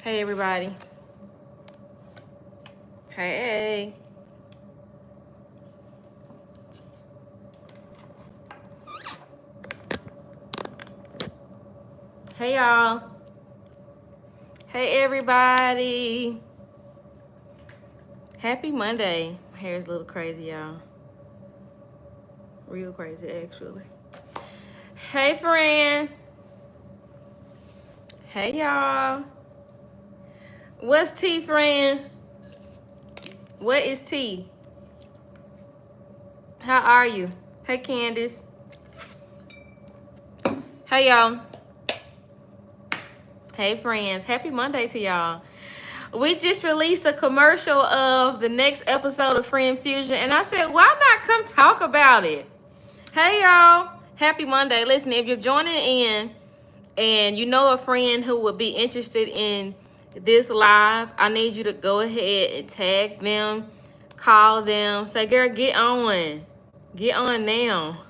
Hey, everybody. Hey. Hey, y'all. Hey, everybody. Happy Monday. My hair is a little crazy, y'all. Real crazy, actually. Hey, friend. Hey, y'all. What's tea, friend? What is tea? How are you? Hey, Candace. Hey, y'all. Hey, friends. Happy Monday to y'all. We just released a commercial of the next episode of Friend Fusion, and I said, why not come talk about it? Hey, y'all. Happy Monday. Listen, if you're joining in and you know a friend who would be interested in this live, I need you to go ahead and tag them, call them, say, girl, get on. Get on now.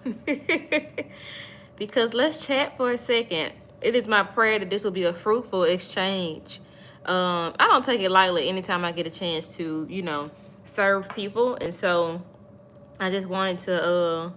Because let's chat for a second. It is my prayer that this will be a fruitful exchange. I don't take it lightly anytime I get a chance to, serve people. And so I just wanted to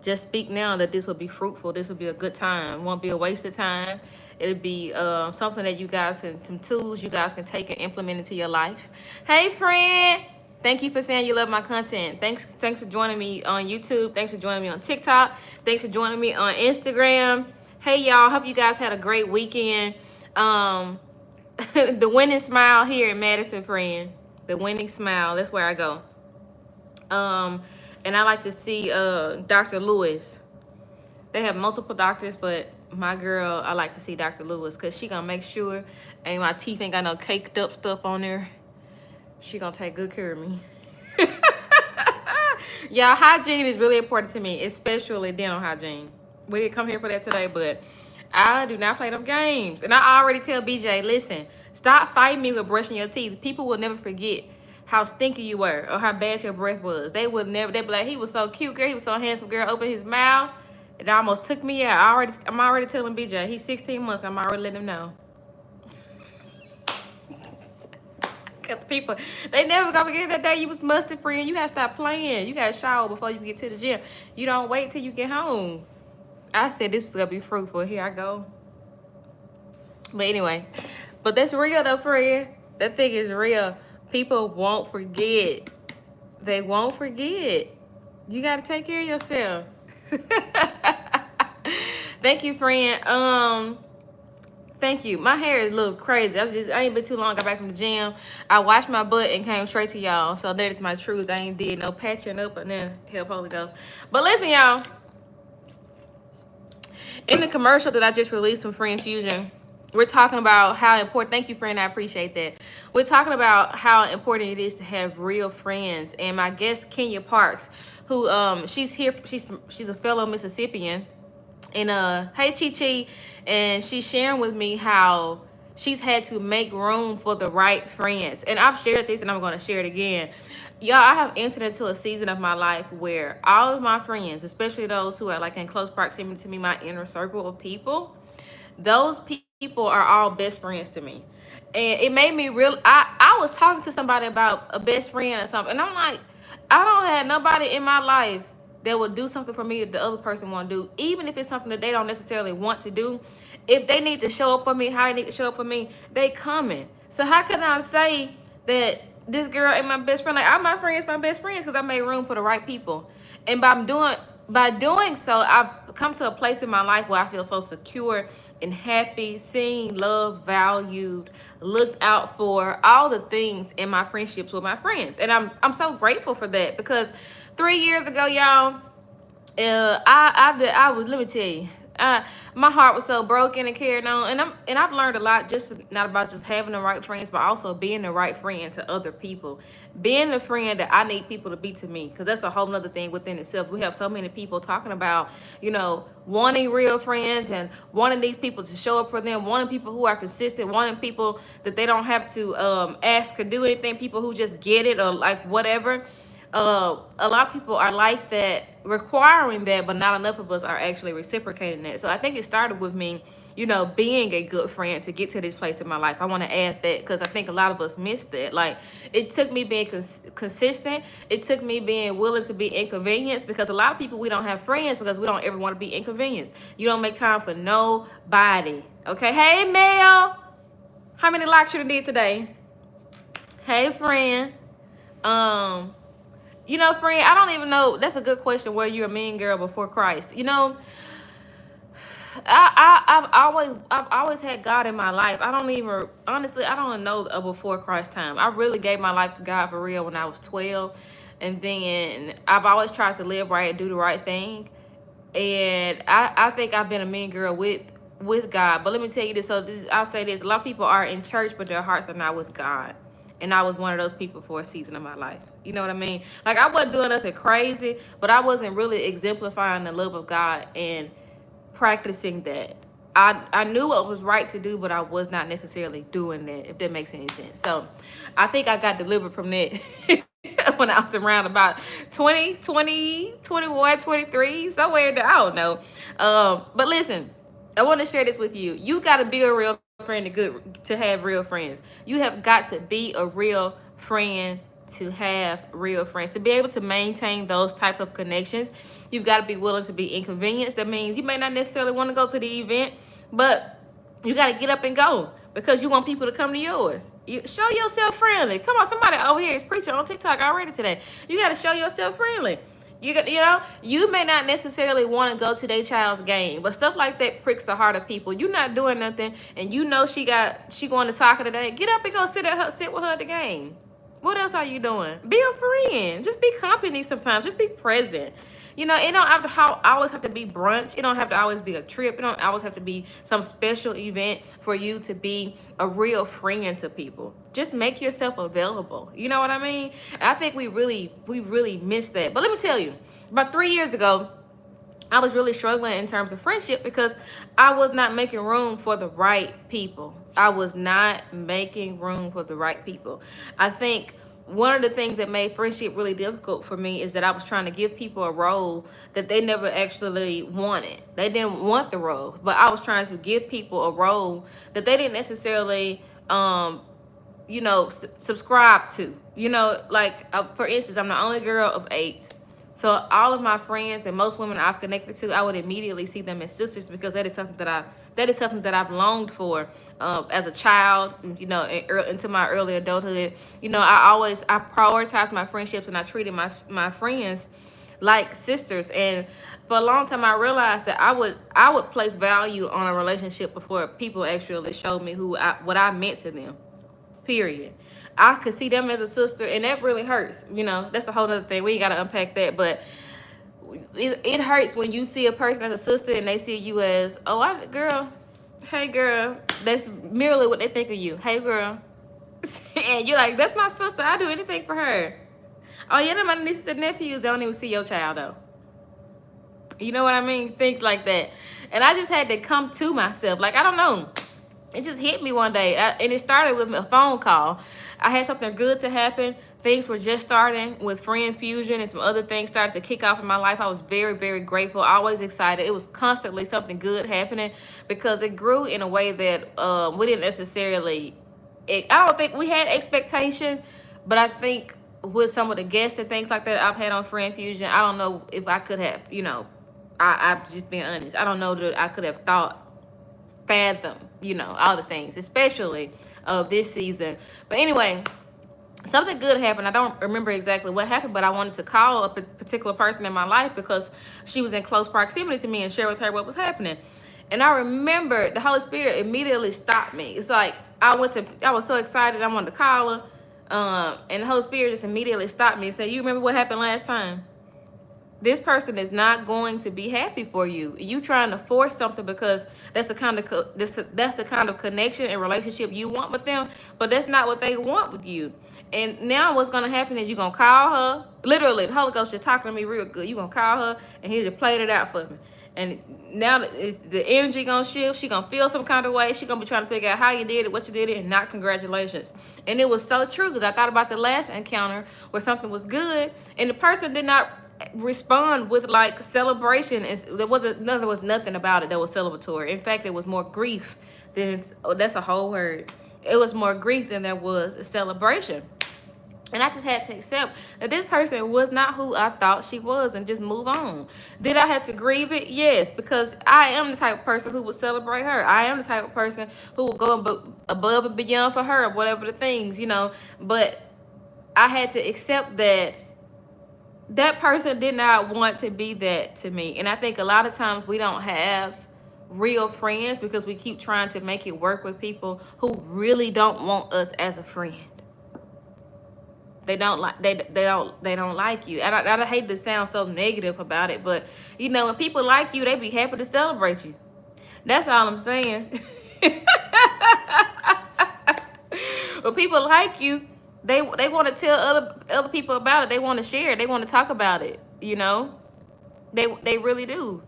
just speak now that this will be fruitful. This will be a good time. It won't be a waste of time. It'll be something that you guys can, some tools you guys can take and implement into your life. Hey, friend. Thank you for saying you love my content. Thanks for joining me on YouTube. Thanks for joining me on TikTok. Thanks for joining me on Instagram. Hey, y'all. Hope you guys had a great weekend. The winning smile here in Madison, friend. The winning smile. That's where I go. And I like to see Dr. Lewis. They have multiple doctors, but my girl, I like to see Dr. Lewis because she gonna make sure and my teeth ain't got no caked up stuff on there. She gonna take good care of me. Y'all, hygiene is really important to me, especially dental hygiene. We didn't come here for that today, but I do not play them games. And I already tell BJ, listen, stop fighting me with brushing your teeth. People will never forget how stinky you were or how bad your breath was. They would never, they'd be like, he was so cute, girl. He was so handsome, girl. Open his mouth. It almost took me out. I'm already telling BJ, he's 16 months. I'm already letting him know. Cause people, they never gonna forget that day you was musty, friend. You gotta stop playing. You gotta shower before you get to the gym. You don't wait till you get home. I said this was gonna be fruitful. Here I go. But anyway, but that's real though, friend. That thing is real. People won't forget. They won't forget. You gotta take care of yourself. Thank you, friend. Thank you. My hair is a little crazy. I ain't been too long. Got back from the gym. I washed my butt and came straight to y'all. So there's my truth. I ain't did no patching up and then help Holy Ghost. But listen, y'all. In the commercial that I just released from Friend Fusion, we're talking about how important. Thank you, friend. I appreciate that. We're talking about how important it is to have real friends. And my guest, Kenya Parks, who she's here. She's a fellow Mississippian. And hey, Chi Chi, and she's sharing with me how she's had to make room for the right friends. And I've shared this, and I'm going to share it again. Y'all, I have entered into a season of my life where all of my friends, especially those who are like in close proximity to me, my inner circle of people, those people are all best friends to me. And it made me real. I was talking to somebody about a best friend or something, and I'm like, I don't have nobody in my life that will do something for me that the other person won't do, even if it's something that they don't necessarily want to do. If they need to show up for me, how they need to show up for me, they coming. So how can I say that this girl ain't my best friend? Like, all my friends my best friends because I made room for the right people. And by doing so, I've come to a place in my life where I feel so secure and happy, seen, loved, valued, looked out for, all the things in my friendships with my friends. And I'm so grateful for that because 3 years ago, y'all, I was, let me tell you, my heart was so broken and carried on, and I've learned a lot, just not about just having the right friends, but also being the right friend to other people, being the friend that I need people to be to me, because that's a whole nother thing within itself. We have so many people talking about, wanting real friends and wanting these people to show up for them, wanting people who are consistent, wanting people that they don't have to ask or do anything, people who just get it or like whatever. A lot of people are like that, requiring that, but not enough of us are actually reciprocating that. So I think it started with me you know, being a good friend to get to this place in my life. I want to add that because I think a lot of us miss that. Like, it took me being consistent. It took me being willing to be inconvenienced, because a lot of people, we don't have friends because we don't ever want to be inconvenienced. You don't make time for nobody. Okay. Hey, Mel. How many likes you did today? Hey, friend. You know, friend, I don't even know. That's a good question. Were you a mean girl before Christ? You know, I've always had God in my life. I don't even, honestly, I don't know a before Christ time. I really gave my life to God for real when I was 12. And then I've always tried to live right and do the right thing. And I think I've been a mean girl with God. But let me tell you this. So I'll say this. A lot of people are in church, but their hearts are not with God. And I was one of those people for a season of my life. You know what I mean? Like, I wasn't doing nothing crazy, but I wasn't really exemplifying the love of God and practicing that. I knew what was right to do, but I was not necessarily doing that, if that makes any sense. So I think I got delivered from that when I was around about 20, 21, 23, somewhere there, I don't know. But listen, I want to share this with you. You got to be a real friend to have real friends. You have got to be a real friend to have real friends. To be able to maintain those types of connections, you've got to be willing to be inconvenienced. That means you may not necessarily want to go to the event, but you got to get up and go because you want people to come to yours. You show yourself friendly. Come on, somebody over here is preaching on TikTok already today. You got to show yourself friendly. You know, you may not necessarily want to go to their child's game, but stuff like that pricks the heart of people. You're not doing nothing, and you know she going to soccer today. Get up and go sit with her at the game. What else are you doing? Be a friend. Just be company sometimes. Just be present. You know, it don't have to always have to be brunch. It don't have to always be a trip. It don't always have to be some special event for you to be a real friend to people. Just make yourself available. You know what I mean? I think we really miss that. But let me tell you, about 3 years ago, I was really struggling in terms of friendship because I was not making room for the right people. I was not making room for the right people. I think one of the things that made friendship really difficult for me is that I was trying to give people a role that they never actually wanted. They didn't want the role, but I was trying to give people a role that they didn't necessarily, subscribe to. You know, like, for instance, I'm the only girl of 8. So all of my friends and most women I've connected to, I would immediately see them as sisters because that is something that I've longed for as a child, you know, into my early adulthood. You know, I prioritized my friendships and I treated my friends like sisters. And for a long time, I realized that I would place value on a relationship before people actually showed me what I meant to them. Period. I could see them as a sister, and that really hurts. You know, that's a whole other thing. We ain't got to unpack that, but it hurts when you see a person as a sister and they see you as, girl, hey girl. That's merely what they think of you. Hey girl. And you're like, that's my sister. I'll do anything for her. Oh yeah, they're my nieces and nephews. They don't even see your child though. You know what I mean? Things like that. And I just had to come to myself. Like, I don't know. It just hit me one day, and it started with a phone call. I had something good to happen. Things were just starting with Friend Fusion, and some other things started to kick off in my life. I was very, very grateful, always excited. It was constantly something good happening because it grew in a way that we didn't necessarily, I don't think we had expectation, but I think with some of the guests and things like that I've had on Friend Fusion, I don't know if I could have, you know, I'm just being honest. I don't know that I could have fathom, you know, all the things, especially this season. But anyway, something good happened. I don't remember exactly what happened, but I wanted to call a particular person in my life because she was in close proximity to me and share with her what was happening. And I remember the Holy Spirit immediately stopped me. It's like I was so excited I wanted to call her, and the Holy Spirit just immediately stopped me and said, "You remember what happened last time? This person is not going to be happy for you. You trying to force something because that's the kind of connection and relationship you want with them, but that's not what they want with you. And now what's going to happen is you're going to call her. Literally, the Holy Ghost just talking to me real good. You're going to call her, and he just played it out for me. And now the energy going to shift. She going to feel some kind of way. She going to be trying to figure out how you did it, what you did it, and not congratulations." And it was so true because I thought about the last encounter where something was good, and the person did not respond with like celebration. There was nothing about it that was celebratory. In fact, it was more grief than, oh, that's a whole word. It was more grief than there was a celebration. And I just had to accept that this person was not who I thought she was and just move on. Did I have to grieve it? Yes, because I am the type of person who would celebrate her. I am the type of person who would go above and beyond for her, whatever the things, you know. But I had to accept that that person did not want to be that to me. And I think a lot of times we don't have real friends because we keep trying to make it work with people who really don't want us as a friend. They don't like you. And I hate to sound so negative about it, but you know, when people like you, they be happy to celebrate you. That's all I'm saying. When people like you, they want to tell other people about it. They want to share it. They want to talk about it. You know, they really do.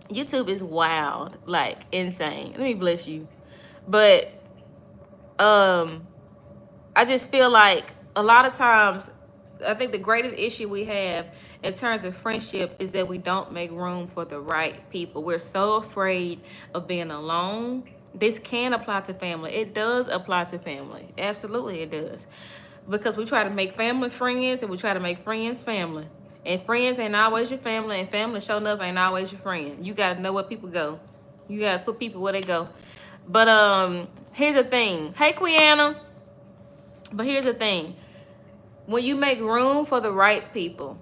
YouTube is wild, like insane. Let me bless you. But I just feel like a lot of times, I think the greatest issue we have in terms of friendship is that we don't make room for the right people. We're so afraid of being alone. This can apply to family. It does apply to family. Absolutely, it does. Because we try to make family friends and we try to make friends family. And friends ain't always your family, and family showing up ain't always your friend. You got to know where people go. You got to put people where they go. But here's the thing. Hey, Quiana. But here's the thing. When you make room for the right people,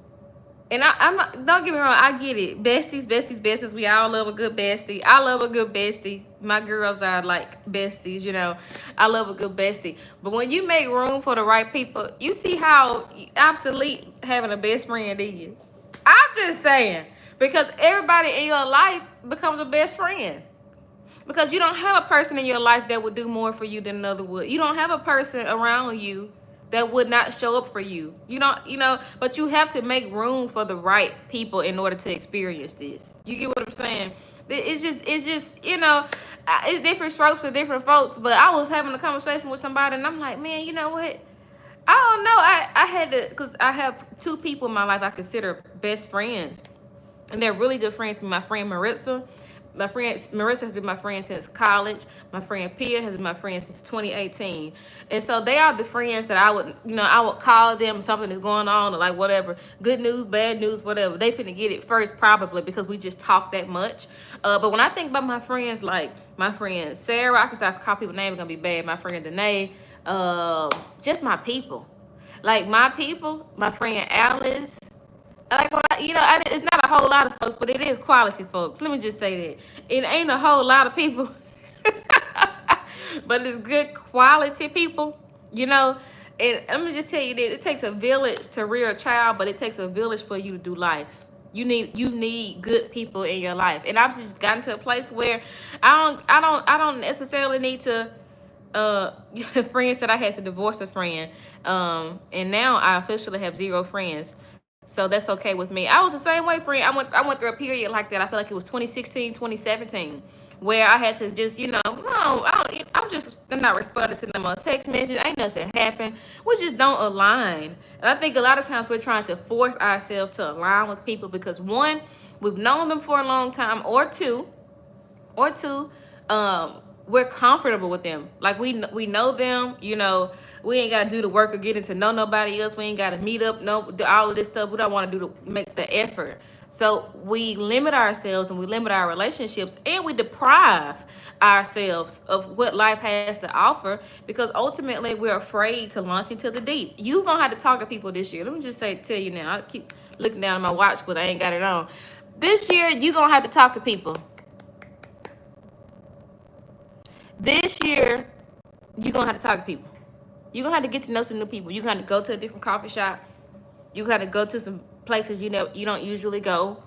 and I'm not, don't get me wrong, I get it. Besties. We all love a good bestie. I love a good bestie. My girls are like besties, you know. I love a good bestie. But when you make room for the right people, you see how obsolete having a best friend is. I'm just saying. Because everybody in your life becomes a best friend. Because you don't have a person in your life that would do more for you than another would. You don't have a person around you that would not show up for you. You know, but you have to make room for the right people in order to experience this. You get what I'm saying? It's just, you know, it's different strokes for different folks. But I was having a conversation with somebody and I'm like, man, you know what? I don't know. I had to, because I have two people in my life I consider best friends. And they're really good friends. My friend Maritza. My friend Marissa has been my friend since college. My friend Pia has been my friend since 2018. And so they are the friends that I would call them, something is going on or like whatever. Good news, bad news, whatever. They finna get it first probably because we just talk that much. But when I think about my friends, like my friend Sarah, I can say I call people names, gonna be bad. My friend Danae, just my people. Like my people, my friend Alice. Like, it's not a whole lot of folks, but it is quality folks. Let me just say that. It ain't a whole lot of people, but it's good quality people, you know. And let me just tell you that it takes a village to rear a child, but it takes a village for you to do life. You need good people in your life. And I've just gotten to a place where I don't necessarily need to friends that I had to divorce a friend. And now I officially have 0 friends. So that's okay with me. I was the same way, friend. I went through a period like that. I feel like it was 2016, 2017, where I had to just, no, I'm not responding to them on text messages. Ain't nothing happened. We just don't align. And I think a lot of times we're trying to force ourselves to align with people because one, we've known them for a long time, or two, we're comfortable with them. Like we know them, we ain't got to do the work of getting to know nobody else. We ain't got to meet up, all of this stuff. We don't want to do to make the effort. So we limit ourselves and we limit our relationships and we deprive ourselves of what life has to offer because ultimately we're afraid to launch into the deep. You're going to have to talk to people this year. Let me just tell you now. I keep looking down at my watch, but I ain't got it on. This year, you're going to have to talk to people. This year, you're going to have to talk to people. You're going to have to get to know some new people. You're going to go to a different coffee shop. You're going to go to some places you don't usually go.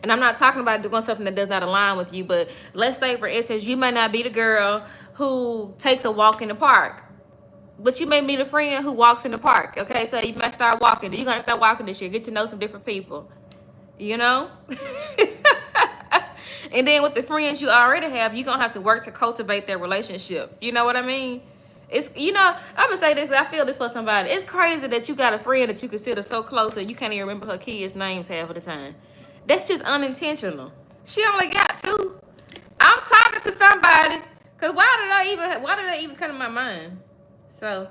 And I'm not talking about doing something that does not align with you, but let's say, for instance, you might not be the girl who takes a walk in the park, but you may meet a friend who walks in the park, okay? So you might start walking. You're going to start walking this year. Get to know some different people, And then with the friends you already have, you're going to have to work to cultivate their relationship. You know what I mean? It's, you know, I'm gonna say this because I feel this for somebody. It's crazy that you got a friend that you consider so close and you can't even remember her kids' names half of the time. That's just unintentional. She only got two. I'm talking to somebody, cause why did that even come to my mind? So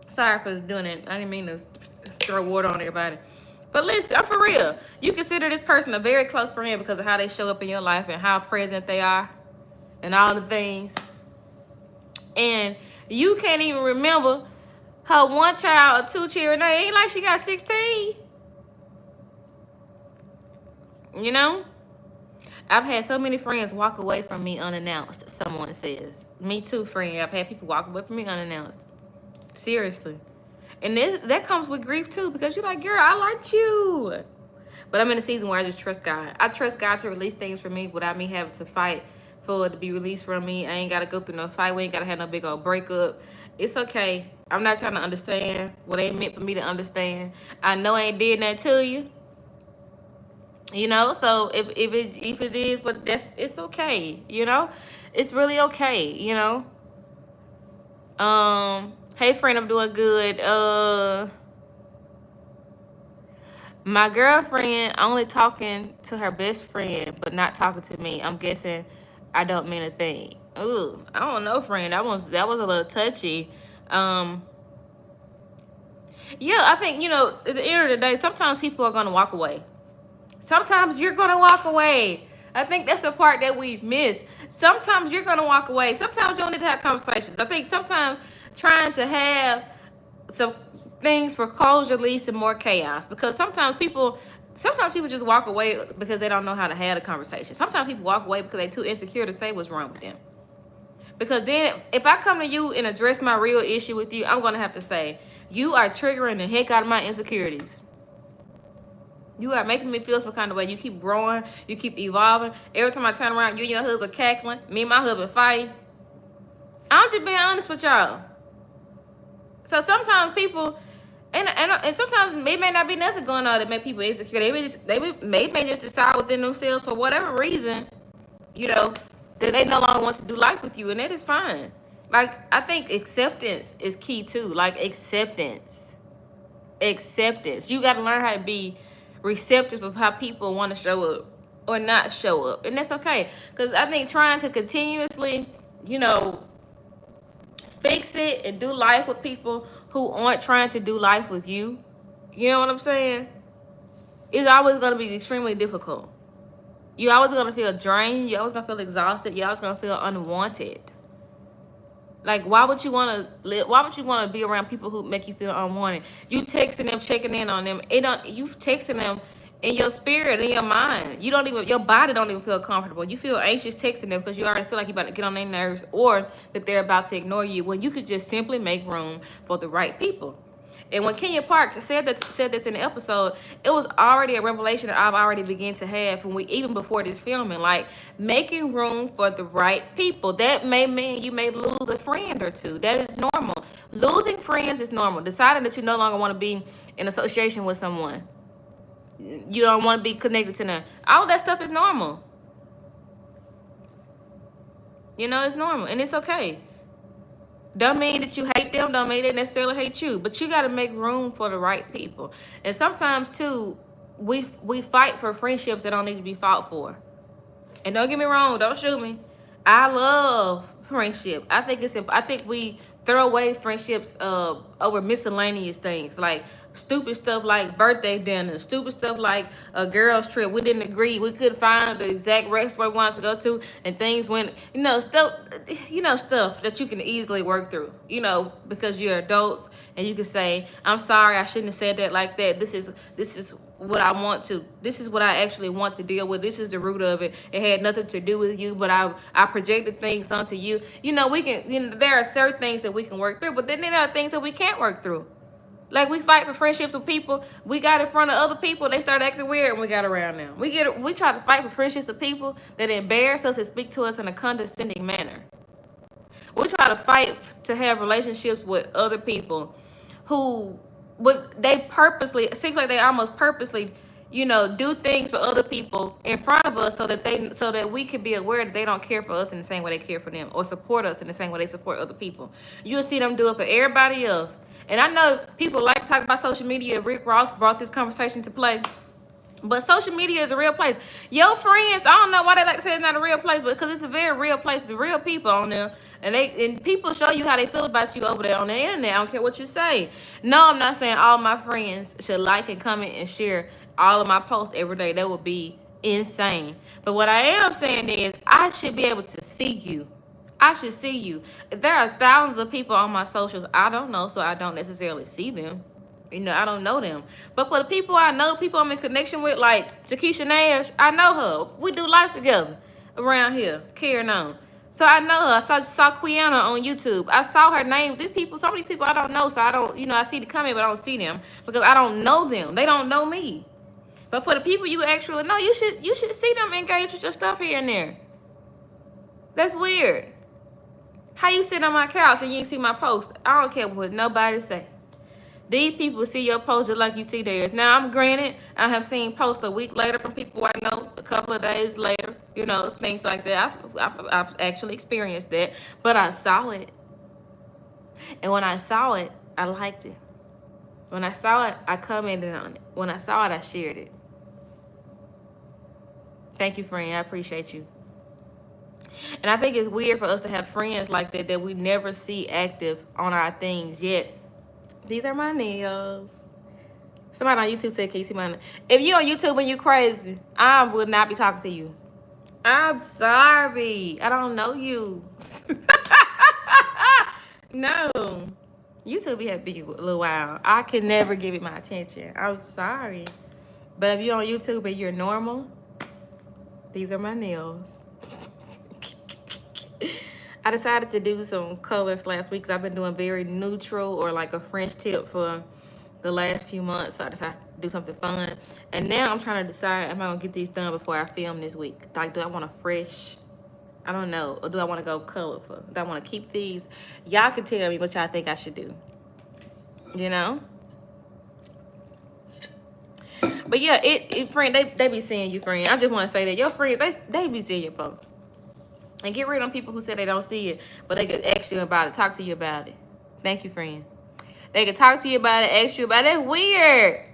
sorry for doing it. I didn't mean to throw water on everybody. But listen, I'm for real. You consider this person a very close friend because of how they show up in your life and how present they are and all the things. And you can't even remember her one child or two children. It ain't like she got 16. You know? I've had so many friends walk away from me unannounced, someone says. Me too, friend. I've had people walk away from me unannounced. Seriously. And that comes with grief too, because you're like, girl, I liked you. But I'm in a season where I just trust God. I trust God to release things for me without me having to fight for it to be released from me. I ain't got to go through no fight. We ain't got to have no big old breakup. It's okay. I'm not trying to understand what ain't meant for me to understand. I know I ain't did nothing to you. You know, so if it is, but it's okay, you know? It's really okay, you know? Hey friend, I'm doing good. My girlfriend only talking to her best friend, but not talking to me. I'm guessing I don't mean a thing. Ooh, I don't know, friend. That was a little touchy. Yeah, I think, you know, at the end of the day, sometimes people are gonna walk away. Sometimes you're gonna walk away. I think that's the part that we miss. Sometimes you're gonna walk away. Sometimes you don't need to have conversations. I think sometimes trying to have some things for closure leads to more chaos, because sometimes people just walk away because they don't know how to have a conversation. Sometimes people walk away because they're too insecure to say what's wrong with them. Because then if I come to you and address my real issue with you, I'm gonna have to say, you are triggering the heck out of my insecurities. You are making me feel some kind of way. You keep growing. You keep evolving. Every time I turn around, you and your husband cackling. Me and my husband fighting. I'm just being honest with y'all. So sometimes people, and sometimes it may not be nothing going on that make people insecure. They may just decide within themselves for whatever reason, you know, that they no longer want to do life with you, and that is fine. Like, I think acceptance is key too. Like, acceptance. You got to learn how to be receptive of how people want to show up or not show up, and that's okay. Because I think trying to continuously, you know, fix it and do life with people who aren't trying to do life with you, you know what I'm saying, it's always going to be extremely difficult. You're always going to feel drained. You're always going to feel exhausted. You're always going to feel unwanted. Like, why would you want to live? Why would you want to be around people who make you feel unwanted? You texting them, checking in on them. You texting them in your spirit, in your mind. Your body don't even feel comfortable. You feel anxious texting them because you already feel like you're about to get on their nerves, or that they're about to ignore you, when you could just simply make room for the right people. And when Kenya Parks said this in the episode, it was already a revelation that I've already begun to have even before this filming. Like, making room for the right people. That may mean you may lose a friend or two. That is normal. Losing friends is normal. Deciding that you no longer want to be in association with someone. You don't want to be connected to them. All of that stuff is normal. You know, it's normal, and it's okay. Don't mean that you hate them. Don't mean they necessarily hate you. But you got to make room for the right people. And sometimes, too, we fight for friendships that don't need to be fought for. And don't get me wrong. Don't shoot me. I love friendship. I think we throw away friendships over miscellaneous things. Like stupid stuff like birthday dinner, stupid stuff like a girl's trip. We didn't agree. We couldn't find the exact restaurant we wanted to go to, and things went, stuff that you can easily work through, because you're adults, and you can say, I'm sorry, I shouldn't have said that like that. This is what this is what I actually want to deal with. This is the root of it. It had nothing to do with you, but I projected things onto you. We can, there are certain things that we can work through, but then there are things that we can't work through. Like, we fight for friendships with people. We got in front of other people. They start acting weird when we got around them. We try to fight for friendships with people that embarrass us and speak to us in a condescending manner. We try to fight to have relationships with other people who, it seems like they almost purposely do things for other people in front of us so that we can be aware that they don't care for us in the same way they care for them, or support us in the same way they support other people. You'll see them do it for everybody else. And I know people like to talk about social media. Rick Ross brought this conversation to play. But social media is a real place. Your friends, I don't know why they like to say it's not a real place, but because it's a very real place. It's real people on there. And people show you how they feel about you over there on the internet. I don't care what you say. No, I'm not saying all my friends should like and comment and share all of my posts every day. That would be insane. But what I am saying is I should be able to see you. I should see you. There are thousands of people on my socials I don't know, so I don't necessarily see them. I don't know them. But for the people I know, people I'm in connection with, like Takesha Nash, I know her. We do life together around here, carrying on. So I know her. I saw Quiana on YouTube. I saw her name. Some of these people I don't know, so I don't, I see the comment, but I don't see them because I don't know them. They don't know me. But for the people you actually know, you should see them engage with your stuff here and there. That's weird. How you sit on my couch and you ain't see my post? I don't care what nobody say. These people see your post just like you see theirs. Now, I'm granted, I have seen posts a week later from people I know, a couple of days later, things like that. I've actually experienced that, but I saw it. And when I saw it, I liked it. When I saw it, I commented on it. When I saw it, I shared it. Thank you, friend. I appreciate you. And I think it's weird for us to have friends like that we never see active on our things yet. These are my nails. Somebody on YouTube said, can you see my nails? If you on YouTube and you crazy, I would not be talking to you. I'm sorry. I don't know you. No. YouTube be happy a little while. I can never give it my attention. I'm sorry. But if you're on YouTube and you're normal, these are my nails. I decided to do some colors last week because I've been doing very neutral or like a French tip for the last few months. So I decided to do something fun. And now I'm trying to decide, am I going to get these done before I film this week? Like, do I want a fresh, I don't know, or do I want to go colorful? Do I want to keep these? Y'all can tell me what y'all think I should do. But yeah, friend, they be seeing you, friend. I just want to say that your friends, they be seeing your posts. And get rid of them people who say they don't see it, but they could ask you about it, talk to you about it. Thank you, friend. They could talk to you about it, ask you about it. That's weird.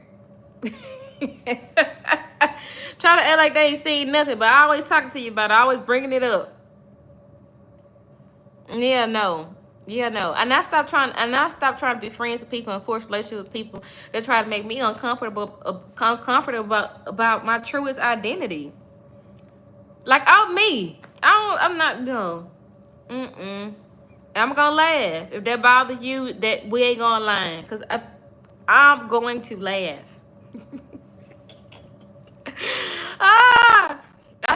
Try to act like they ain't seen nothing, but I always talking to you about it. I always bringing it up. Yeah, no. And I stopped trying to be friends with people and force relationships with people that try to make me uncomfortable about my truest identity. Like, I'm me. I'm not, no. I'm gonna laugh. If that bothers you, that we ain't gonna lie. Because I'm going to laugh. I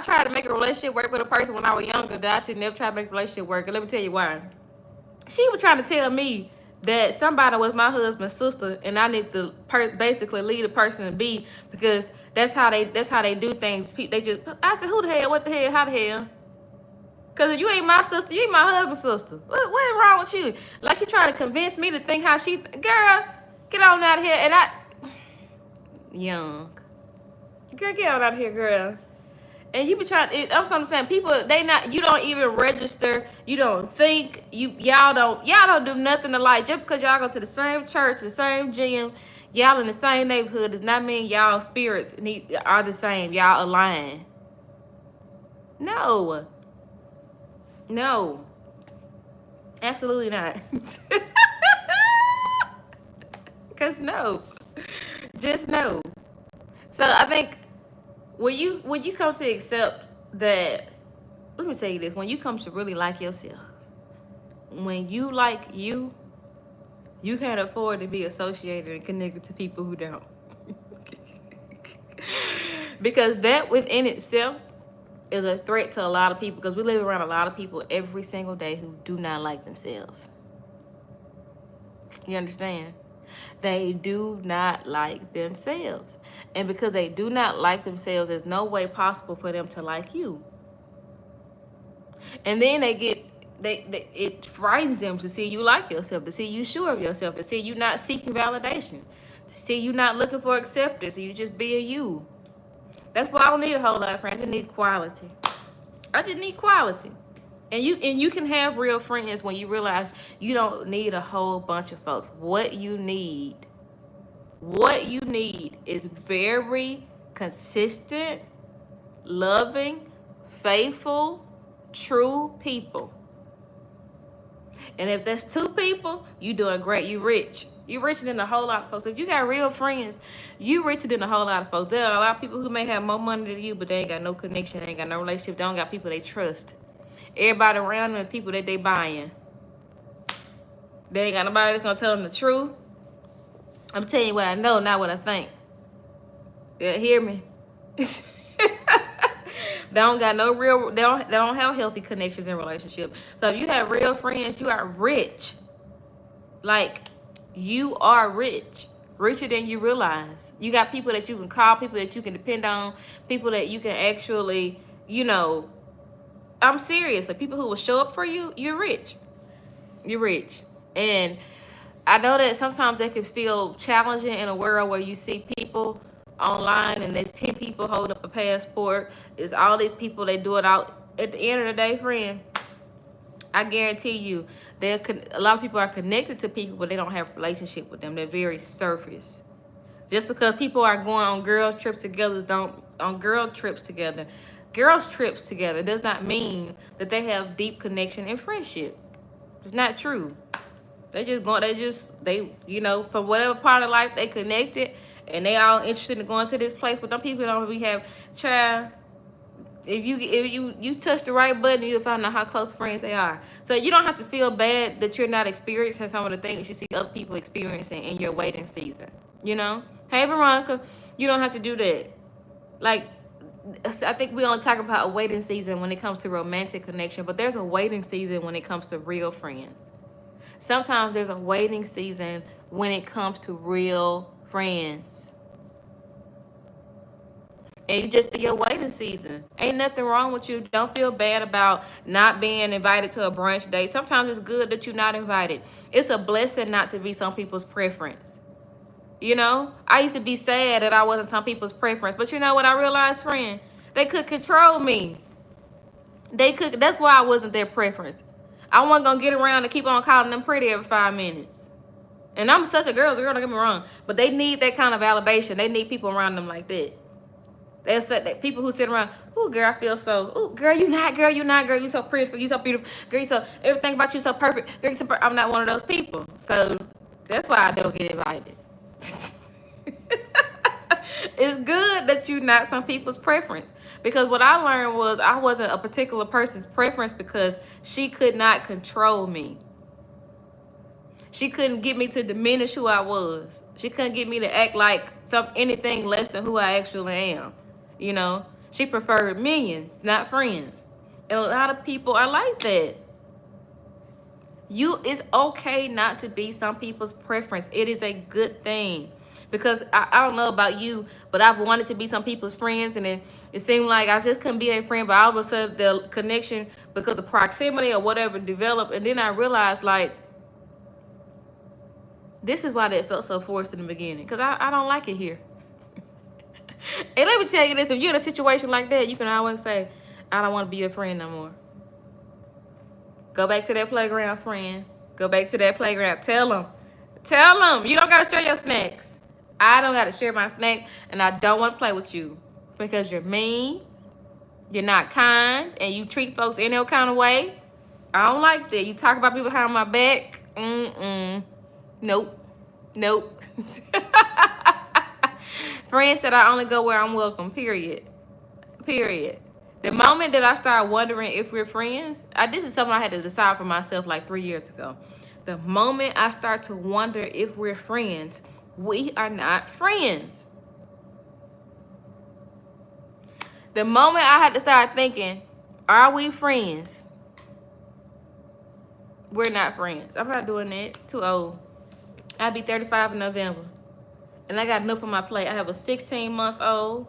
tried to make a relationship work with a person when I was younger that I should never try to make a relationship work. And let me tell you why. She was trying to tell me that somebody was my husband's sister and I need to basically lead a person to be, because that's how they do things. I said, who the hell, what the hell, how the hell? Because if you ain't my sister, you ain't my husband's sister. What is wrong with you? Like, she trying to convince me to think how she, girl, get on out of here. And young. Girl, get on out of here, girl. And you be trying, I'm saying, people, you don't even register, you don't think, y'all don't do nothing alike. Just because y'all go to the same church, the same gym, y'all in the same neighborhood does not mean y'all spirits are the same, y'all align. No, absolutely not. Because no, just no. So I think when you come to accept that, let me tell you this, when you come to really like yourself, when you like you can't afford to be associated and connected to people who don't. Because that within itself is a threat to a lot of people, because we live around a lot of people every single day who do not like themselves. You understand? They do not like themselves. And because they do not like themselves, there's no way possible for them to like you. And then it frightens them to see you like yourself, to see you sure of yourself, to see you not seeking validation, See, you not looking for acceptance. You just being you. That's why I don't need a whole lot of friends. I need quality. I just need quality. And you can have real friends when you realize you don't need a whole bunch of folks. What you need is very consistent, loving, faithful, true people. And if that's 2 people, you doing great. You rich. You richer than a whole lot of folks. If you got real friends, you richer than a whole lot of folks. There are a lot of people who may have more money than you, but they ain't got no connection, they ain't got no relationship. They don't got people they trust. Everybody around them, people that they buying. They ain't got nobody that's gonna tell them the truth. I'm telling you what I know, not what I think. Yeah, hear me? They don't got no real. They don't have healthy connections in relationships. So if you have real friends, you are rich. Like, you are rich, richer than you realize. You got people that you can call, people that you can depend on, people that you can actually, I'm serious. Like, people who will show up for you. You're rich. You're rich. And I know that sometimes it can feel challenging in a world where you see people online and there's 10 people holding up a passport. It's all these people, they do it out. At the end of the day, friend, I guarantee you, a lot of people are connected to people, but they don't have a relationship with them. They're very surface. Just because people are going on girls trips together does not mean that they have deep connection and friendship. It's not true. For whatever part of life they connected, and they all interested in going to this place, but them people don't really have. Child, if you touch the right button, you'll find out how close friends they are. So you don't have to feel bad that you're not experiencing some of the things you see other people experiencing in your waiting season. Hey Veronica, you don't have to do that. Like, I think we only talk about a waiting season when it comes to romantic connection, but there's a waiting season when it comes to real friends. Sometimes there's a waiting season when it comes to real friends. And you just in your waiting season. Ain't nothing wrong with you. Don't feel bad about not being invited to a brunch date. Sometimes it's good that you're not invited. It's a blessing not to be some people's preference. I used to be sad that I wasn't some people's preference. But you know what I realized, friend? They could control me. That's why I wasn't their preference. I wasn't going to get around and keep on calling them pretty every 5 minutes. And I'm such a girl, don't get me wrong. But they need that kind of validation. They need people around them like that. They'll say that people who sit around, oh, girl, I feel so, oh, girl, you're not, girl, you're so pretty, you're so beautiful, girl, everything about you so perfect, girl, I'm not one of those people. So that's why I don't get invited. It's good that you're not some people's preference. Because what I learned was I wasn't a particular person's preference because she could not control me. She couldn't get me to diminish who I was. She couldn't get me to act like anything less than who I actually am. She preferred millions, not friends. And a lot of people are like that. It's okay not to be some people's preference. It is a good thing. Because I don't know about you, but I've wanted to be some people's friends, and it seemed like I just couldn't be their friend, but all of a sudden the connection, because of proximity or whatever, developed. And then I realized, like, this is why that felt so forced in the beginning, because I don't like it here. And let me tell you this, if you're in a situation like that, you can always say, I don't want to be your friend no more. Go back to that playground, friend. Go back to that playground. Tell them. You don't got to share your snacks. I don't got to share my snacks, and I don't want to play with you because you're mean, you're not kind, and you treat folks any old kind of way. I don't like that. You talk about people behind my back. Nope. Friends said I only go where I'm welcome, period. The moment that I started wondering if we're friends, this is something I had to decide for myself like 3 years ago. The moment I start to wonder if we're friends, we are not friends. The moment I had to start thinking, are we friends? We're not friends. I'm not doing that. Too old. I'll be 35 in November. And I got enough on my plate. I have a 16-month-old.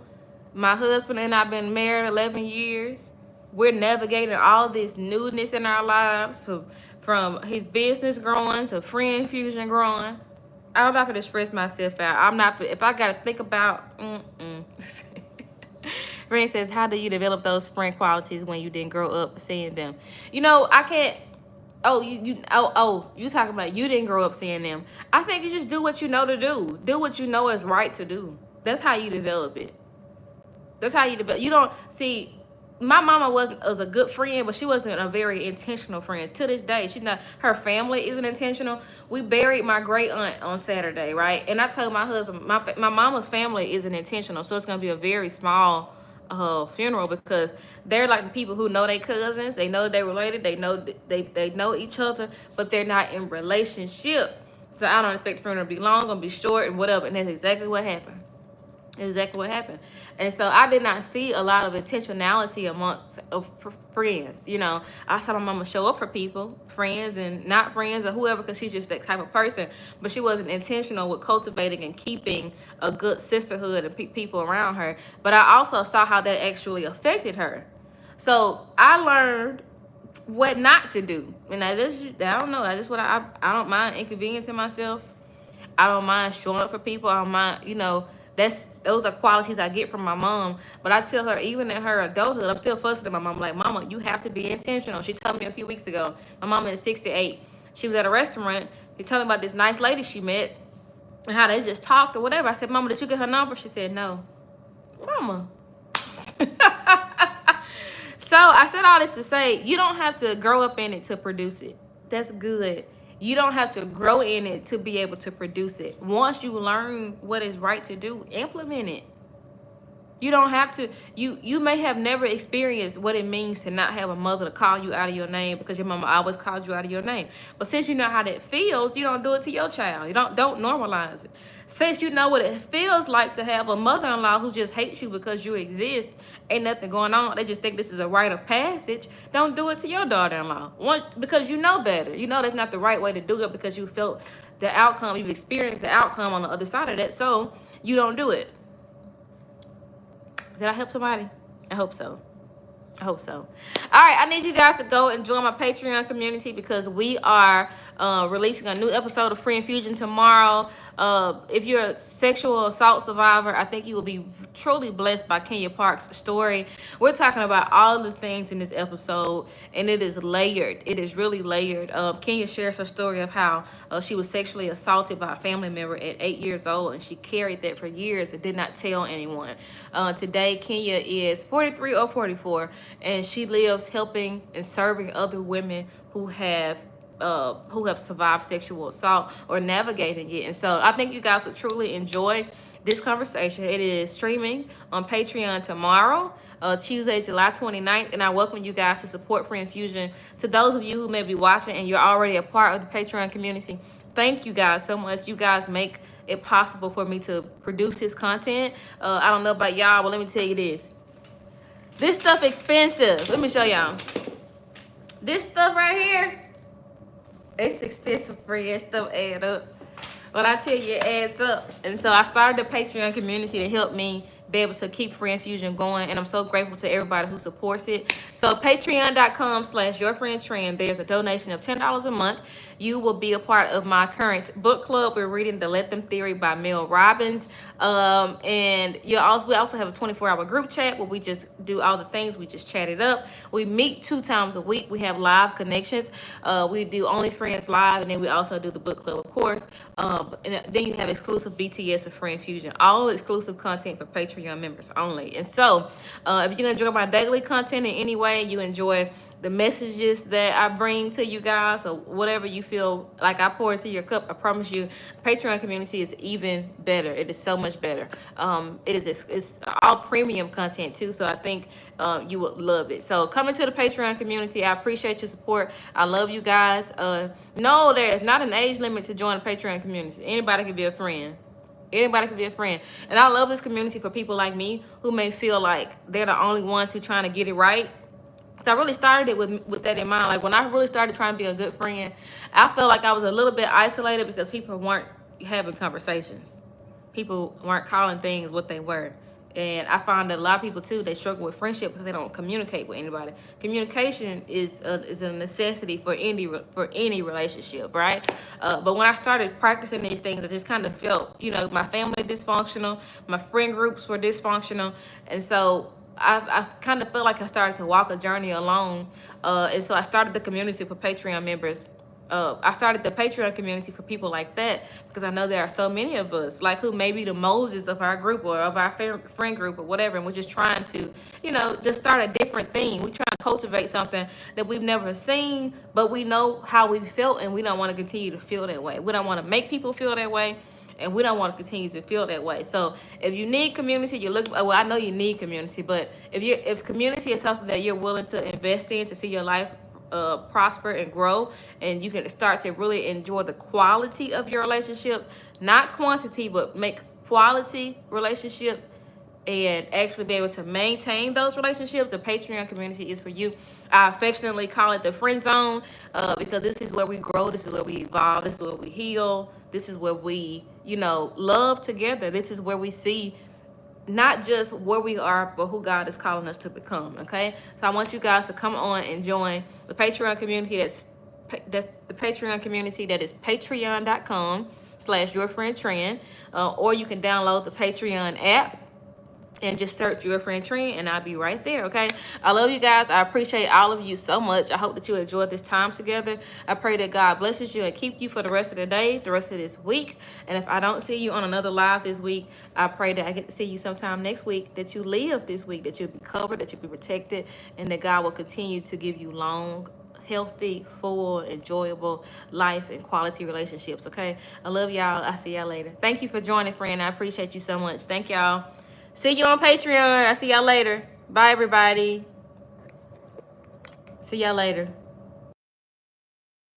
My husband and I have been married 11 years. We're navigating all this newness in our lives, from his business growing to Friend Fusion growing. I'm not gonna stress myself out. I'm not. If I gotta think about, Ren says, how do you develop those friend qualities when you didn't grow up seeing them? You know, I can't. Oh, you talking about you didn't grow up seeing them. I think you just do what you know to do. Do what you know is right to do. That's how you develop it. That's how you develop. You don't see. My mama was a good friend, but she wasn't a very intentional friend. To this day, she's not. Her family isn't intentional. We buried my great aunt on Saturday, right? And I told my husband, my mama's family isn't intentional, so it's gonna be a very small funeral because they're like the people who know their cousins. They know they're related. They know they know each other, but they're not in relationship. So I don't expect the funeral to be long, gonna be short, and whatever. And that's exactly what happened. Exactly what happened. And so I did not see a lot of intentionality amongst friends. You know, I saw my mama show up for people, friends and not friends or whoever, because she's just that type of person. But she wasn't intentional with cultivating and keeping a good sisterhood and people around her. But I also saw how that actually affected her. So I learned what not to do. And I don't know. I don't mind inconveniencing myself. I don't mind showing up for people. I don't mind, those are qualities I get from my mom. But I tell her, even in her adulthood, I'm still fussing at my mom. Like, Mama, you have to be intentional. She told me a few weeks ago. My mama is 68. She was at a restaurant. She told me about this nice lady she met and how they just talked or whatever. I said, Mama, did you get her number? She said, no. Mama. So I said all this to say, you don't have to grow up in it to produce it. That's good. You don't have to grow in it to be able to produce it. Once you learn what is right to do, implement it. You don't have to, you may have never experienced what it means to not have a mother to call you out of your name because your mama always called you out of your name. But since you know how that feels, you don't do it to your child. You don't normalize it. Since you know what it feels like to have a mother-in-law who just hates you because you exist, ain't nothing going on, they just think this is a rite of passage, don't do it to your daughter-in-law. Because you know better. You know that's not the right way to do it because you felt the outcome, you've experienced the outcome on the other side of that, so you don't do it. Did I help somebody? I hope so. I hope so. All right, I need you guys to go and join my Patreon community because we are releasing a new episode of Free Infusion tomorrow. If you're a sexual assault survivor, I think you will be truly blessed by Kenya Park's story. We're talking about all the things in this episode, and it is layered. It is really layered. Kenya shares her story of how she was sexually assaulted by a family member at 8 years old, and she carried that for years and did not tell anyone. Today, Kenya is 43 or 44, and she lives helping and serving other women who have survived sexual assault or navigating it. And so I think you guys would truly enjoy this conversation. It is streaming on Patreon tomorrow, Tuesday, July 29th, and I welcome you guys to support Free Infusion. To those of you who may be watching and you're already a part of the Patreon community, thank you guys so much. You guys make it possible for me to produce this content. I don't know about y'all, but let me tell you this. This stuff expensive. Let me show y'all. This stuff right here, it's expensive, friends. Stuff add up. But I tell you, it adds up. And so I started the Patreon community to help me be able to keep Free Infusion going. And I'm so grateful to everybody who supports it. So patreon.com/yourfriendtrend. There's a donation of $10 a month. You will be a part of my current book club. We're reading The Let Them Theory by Mel Robbins. And we also have a 24-hour group chat where we just do all the things. We just chat it up. We meet 2 times a week. We have live connections. We do Only Friends Live, and then we also do the book club, of course. And then you have exclusive BTS and Free Infusion. All exclusive content for Patreon members only. And so if you enjoy my daily content in any way, you enjoy the messages that I bring to you guys, or whatever you feel like I pour into your cup, I promise you, Patreon community is even better. It is so much better. It's all premium content too, so I think you would love it. So come into the Patreon community. I appreciate your support. I love you guys. No, there's not an age limit to join the Patreon community. Anybody can be a friend. Anybody can be a friend. And I love this community for people like me who may feel like they're the only ones who trying to get it right. So I really started it with that in mind. Like when I really started trying to be a good friend, I felt like I was a little bit isolated because people weren't having conversations. People weren't calling things what they were. And I find that a lot of people too, they struggle with friendship because they don't communicate with anybody. Communication is a necessity for any relationship, right? But when I started practicing these things, I just kind of felt, you know, my family dysfunctional, my friend groups were dysfunctional, and so I kind of felt like I started to walk a journey alone. And so I started the community for Patreon members. I started the Patreon community for people like that because I know there are so many of us, like who may be the Moses of our group or of our friend group or whatever, and we're just trying to, you know, just start a different thing. We're trying to cultivate something that we've never seen, but we know how we felt, and we don't want to continue to feel that way. We don't want to make people feel that way, and we don't want to continue to feel that way. So if you need community, you're looking, well, I know you need community, but if community is something that you're willing to invest in to see your life prosper and grow, and you can start to really enjoy the quality of your relationships, not quantity, but make quality relationships, and actually be able to maintain those relationships, the Patreon community is for you. I affectionately call it the friend zone, because this is where we grow, this is where we evolve, this is where we heal, this is where we, you know, love together. This is where we see not just where we are, but who God is calling us to become. Okay, so I want you guys to come on and join the Patreon community. That's the Patreon community. That is patreon.com/yourfriendtrend, or you can download the Patreon app and just search Your Friend Trend, and I'll be right there. Okay, I love you guys. I appreciate all of you so much. I hope that you enjoyed this time together. I pray that God blesses you and keep you for the rest of the day, the rest of this week. And if I don't see you on another live this week, I pray that I get to see you sometime next week, that you live this week, that you'll be covered, that you'll be protected, and that God will continue to give you long, healthy, full, enjoyable life and quality relationships. Okay, I love y'all. I'll see y'all later. Thank you for joining, friend. I appreciate you so much. Thank y'all. See you on Patreon. I see y'all later. Bye, everybody. See y'all later.